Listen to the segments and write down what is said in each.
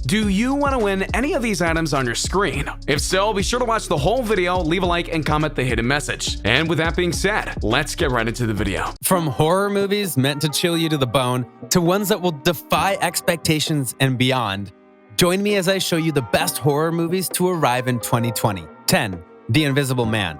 Do you want to win any of these items on your screen? If so, be sure to watch the whole video, leave a like, and comment the hidden message. And with that being said, let's get right into the video. From horror movies meant to chill you to the bone, to ones that will defy expectations and beyond, join me as I show you the best horror movies to arrive in 2020. 10. The Invisible Man.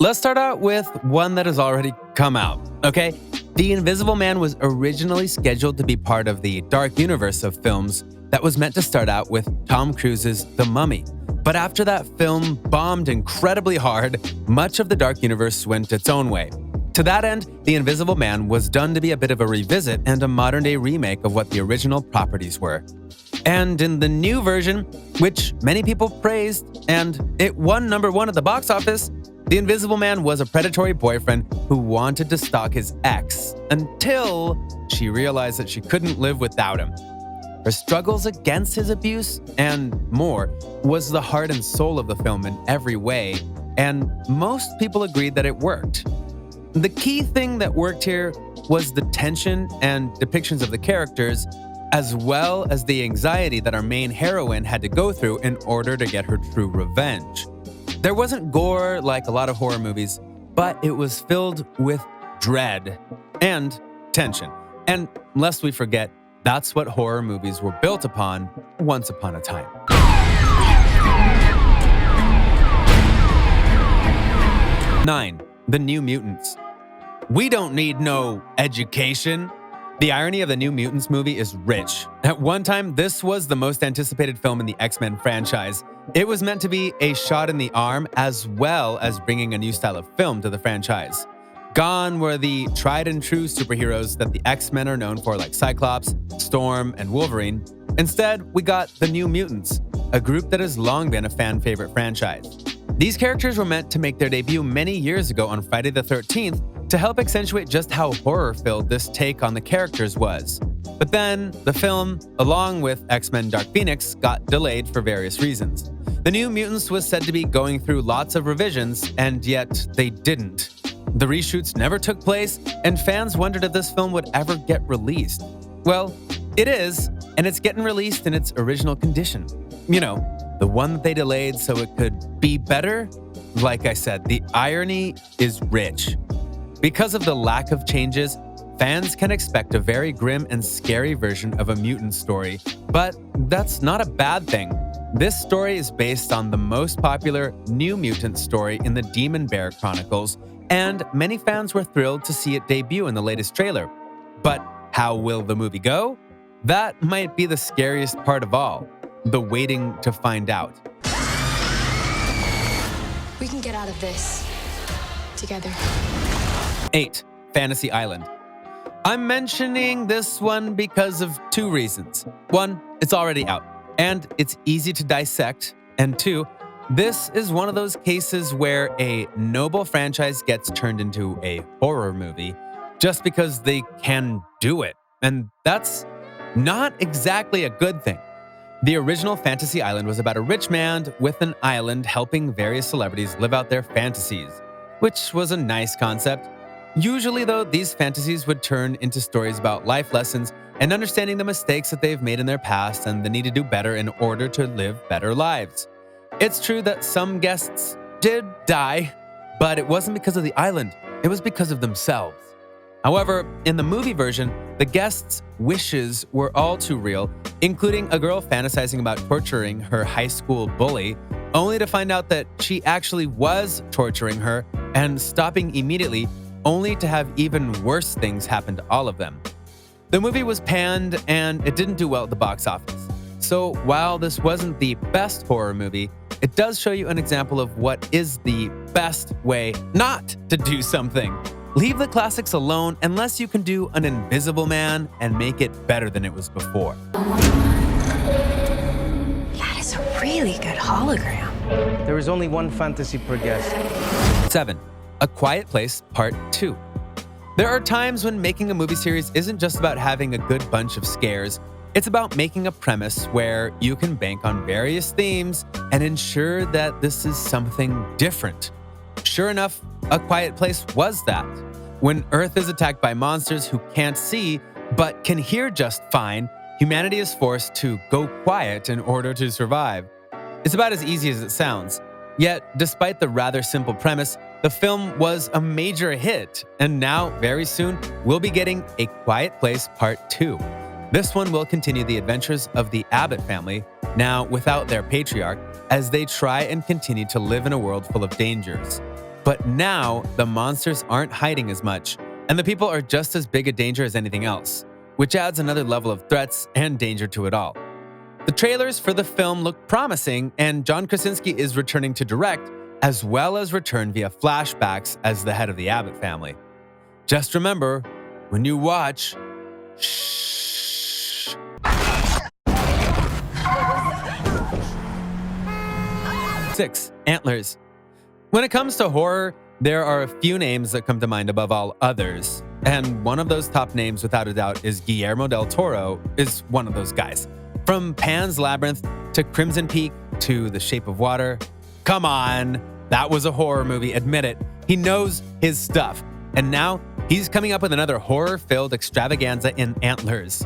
Let's start out with one that has already come out, okay? The Invisible Man was originally scheduled to be part of the dark universe of films that was meant to start out with Tom Cruise's The Mummy. But after that film bombed incredibly hard, much of the dark universe went its own way. To that end, The Invisible Man was done to be a bit of a revisit and a modern-day remake of what the original properties were. And in the new version, which many people praised, and it won #1 at the box office, The Invisible Man was a predatory boyfriend who wanted to stalk his ex until she realized that she couldn't live without him. Her struggles against his abuse and more was the heart and soul of the film in every way, and most people agreed that it worked. The key thing that worked here was the tension and depictions of the characters, as well as the anxiety that our main heroine had to go through in order to get her true revenge. There wasn't gore like a lot of horror movies, but it was filled with dread and tension. And lest we forget, that's what horror movies were built upon once upon a time. 9. The New Mutants. We don't need no education. The irony of the New Mutants movie is rich. At one time, this was the most anticipated film in the X-Men franchise. It was meant to be a shot in the arm as well as bringing a new style of film to the franchise. Gone were the tried and true superheroes that the X-Men are known for, like Cyclops, Storm, and Wolverine. Instead, we got the New Mutants, a group that has long been a fan favorite franchise. These characters were meant to make their debut many years ago on Friday the 13th to help accentuate just how horror-filled this take on the characters was. But then, the film, along with X-Men Dark Phoenix, got delayed for various reasons. The New Mutants was said to be going through lots of revisions, and yet they didn't. The reshoots never took place, and fans wondered if this film would ever get released. Well, it is, and it's getting released in its original condition. You know, the one that they delayed so it could be better? Like I said, the irony is rich. Because of the lack of changes, fans can expect a very grim and scary version of a mutant story, but that's not a bad thing. This story is based on the most popular New Mutant story in the Demon Bear Chronicles, and many fans were thrilled to see it debut in the latest trailer. But how will the movie go? That might be the scariest part of all, the waiting to find out. We can get out of this together. 8. Fantasy Island. I'm mentioning this one because of 2 reasons. 1, it's already out, and it's easy to dissect. And 2, this is one of those cases where a noble franchise gets turned into a horror movie just because they can do it. And that's not exactly a good thing. The original Fantasy Island was about a rich man with an island helping various celebrities live out their fantasies, which was a nice concept. Usually, though, these fantasies would turn into stories about life lessons and understanding the mistakes that they've made in their past and the need to do better in order to live better lives. It's true that some guests did die, but it wasn't because of the island. It was because of themselves. However, in the movie version, the guests' wishes were all too real, including a girl fantasizing about torturing her high school bully, only to find out that she actually was torturing her and stopping immediately, only to have even worse things happen to all of them. The movie was panned and it didn't do well at the box office. So while this wasn't the best horror movie, it does show you an example of what is the best way not to do something. Leave the classics alone unless you can do an Invisible Man and make it better than it was before. That is a really good hologram. There is only one fantasy per guest. 7. A Quiet Place Part 2. There are times when making a movie series isn't just about having a good bunch of scares. It's about making a premise where you can bank on various themes and ensure that this is something different. Sure enough, A Quiet Place was that. When Earth is attacked by monsters who can't see but can hear just fine, humanity is forced to go quiet in order to survive. It's about as easy as it sounds. Yet, despite the rather simple premise, the film was a major hit, and now, very soon, we'll be getting A Quiet Place Part 2. This one will continue the adventures of the Abbott family, now without their patriarch, as they try and continue to live in a world full of dangers. But now, the monsters aren't hiding as much, and the people are just as big a danger as anything else, which adds another level of threats and danger to it all. The trailers for the film look promising, and John Krasinski is returning to direct, as well as return via flashbacks as the head of the Abbott family. Just remember, when you watch, shh. 6. Antlers. When it comes to horror, there are a few names that come to mind above all others, and one of those top names, without a doubt, is Guillermo del Toro, is one of those guys. From Pan's Labyrinth to Crimson Peak to The Shape of Water. Come on, that was a horror movie, admit it. He knows his stuff. And now he's coming up with another horror-filled extravaganza in Antlers.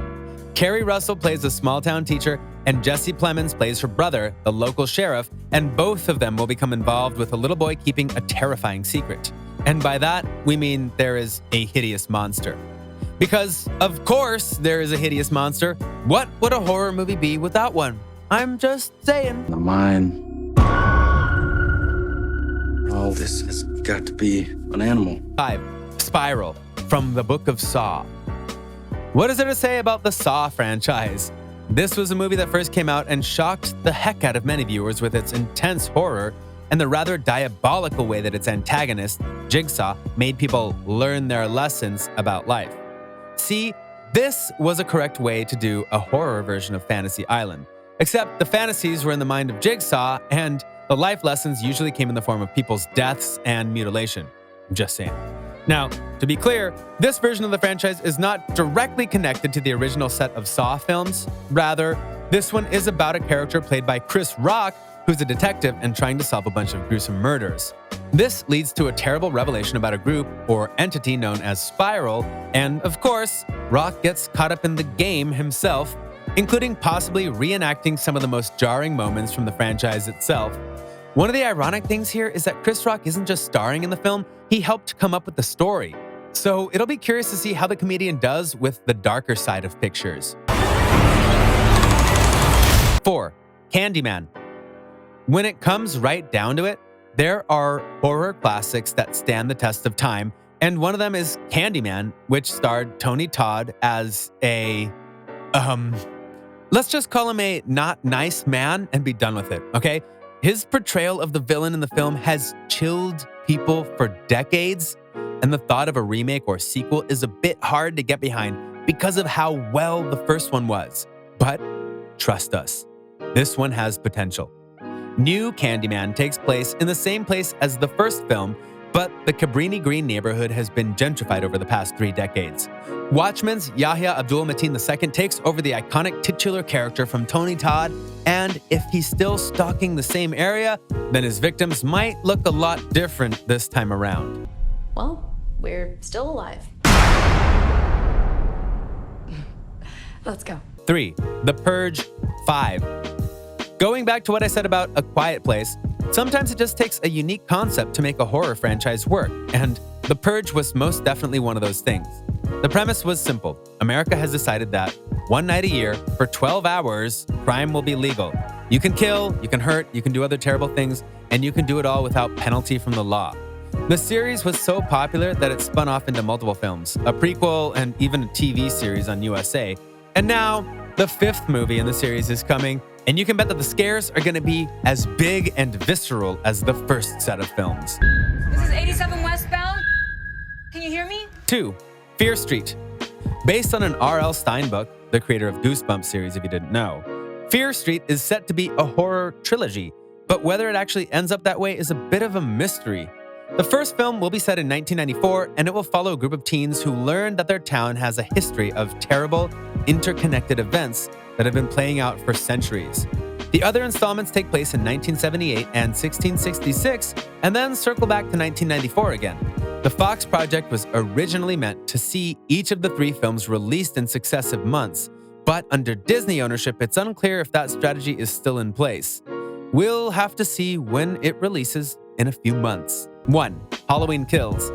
Kerry Russell plays a small-town teacher, and Jesse Plemons plays her brother, the local sheriff, and both of them will become involved with a little boy keeping a terrifying secret. And by that, we mean there is a hideous monster. Because, of course, there is a hideous monster. What would a horror movie be without one? I'm just saying. The mind. All this has got to be an animal. 5. Spiral, from the Book of Saw. What is there to say about the Saw franchise? This was a movie that first came out and shocked the heck out of many viewers with its intense horror and the rather diabolical way that its antagonist, Jigsaw, made people learn their lessons about life. See, this was a correct way to do a horror version of Fantasy Island. Except the fantasies were in the mind of Jigsaw, and the life lessons usually came in the form of people's deaths and mutilation. I'm just saying. Now, to be clear, this version of the franchise is not directly connected to the original set of Saw films. Rather, this one is about a character played by Chris Rock, who's a detective and trying to solve a bunch of gruesome murders. This leads to a terrible revelation about a group or entity known as Spiral, and of course, Rock gets caught up in the game himself, including possibly reenacting some of the most jarring moments from the franchise itself. One of the ironic things here is that Chris Rock isn't just starring in the film, he helped come up with the story. So it'll be curious to see how the comedian does with the darker side of pictures. 4. Candyman. When it comes right down to it, there are horror classics that stand the test of time, and one of them is Candyman, which starred Tony Todd as a, let's just call him a not nice man and be done with it, okay? His portrayal of the villain in the film has chilled people for decades, and the thought of a remake or sequel is a bit hard to get behind because of how well the first one was. But trust us, this one has potential. New Candyman takes place in the same place as the first film, but the Cabrini Green neighborhood has been gentrified over the past 3 decades. Watchmen's Yahya Abdul-Mateen II takes over the iconic titular character from Tony Todd, and if he's still stalking the same area, then his victims might look a lot different this time around. Well, we're still alive. Let's go. 3. The Purge 5. Going back to what I said about A Quiet Place, sometimes it just takes a unique concept to make a horror franchise work, and The Purge was most definitely one of those things. The premise was simple. America has decided that one night a year, for 12 hours, crime will be legal. You can kill, you can hurt, you can do other terrible things, and you can do it all without penalty from the law. The series was so popular that it spun off into multiple films, a prequel, and even a TV series on USA. And now, the 5th movie in the series is coming, and you can bet that the scares are going to be as big and visceral as the first set of films. This is 87 westbound. Can you hear me? 2. Fear Street. Based on an R.L. Stine book, the creator of Goosebumps series if you didn't know, Fear Street is set to be a horror trilogy, but whether it actually ends up that way is a bit of a mystery. The first film will be set in 1994, and it will follow a group of teens who learn that their town has a history of terrible, interconnected events that have been playing out for centuries. The other installments take place in 1978 and 1666, and then circle back to 1994 again. The Fox project was originally meant to see each of the 3 films released in successive months, But under Disney ownership, it's unclear if that strategy is still in place. We'll have to see when it releases in a few months. 1. Halloween Kills.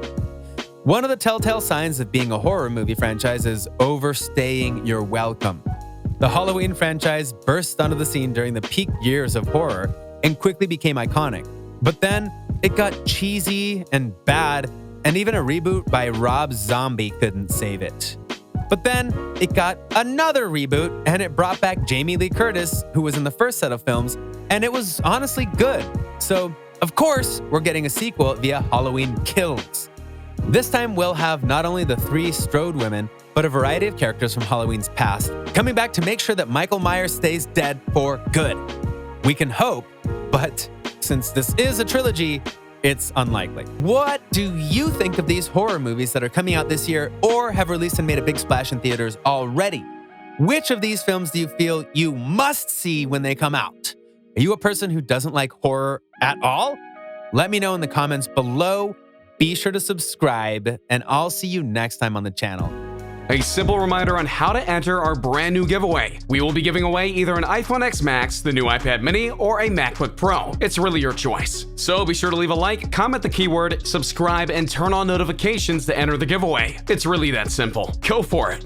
One of the telltale signs of being a horror movie franchise is overstaying your welcome. The Halloween franchise burst onto the scene during the peak years of horror and quickly became iconic. But then it got cheesy and bad, and even a reboot by Rob Zombie couldn't save it. But then it got another reboot, and it brought back Jamie Lee Curtis, who was in the first set of films, and it was honestly good. So, of course, we're getting a sequel via Halloween Kills. This time we'll have not only the 3 Strode women, but a variety of characters from Halloween's past, coming back to make sure that Michael Myers stays dead for good. We can hope, but since this is a trilogy, it's unlikely. What do you think of these horror movies that are coming out this year or have released and made a big splash in theaters already? Which of these films do you feel you must see when they come out? Are you a person who doesn't like horror at all? Let me know in the comments below. Be sure to subscribe, and I'll see you next time on the channel. A simple reminder on how to enter our brand new giveaway. We will be giving away either an iPhone X Max, the new iPad mini, or a MacBook Pro. It's really your choice. So be sure to leave a like, comment the keyword, subscribe, and turn on notifications to enter the giveaway. It's really that simple. Go for it.